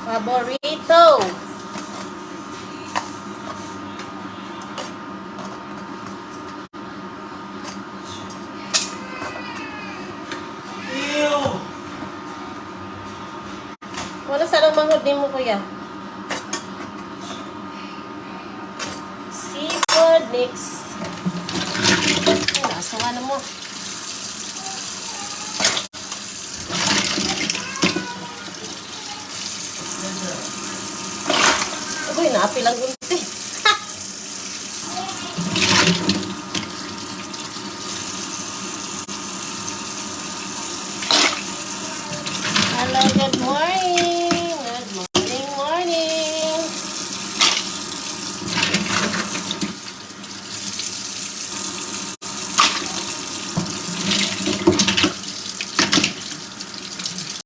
Paborito. Wala sarang manghod din mo, kuya. Seafood mix. Nasa nga na mo. Uy, naapi lang gunti. Hello, good morning.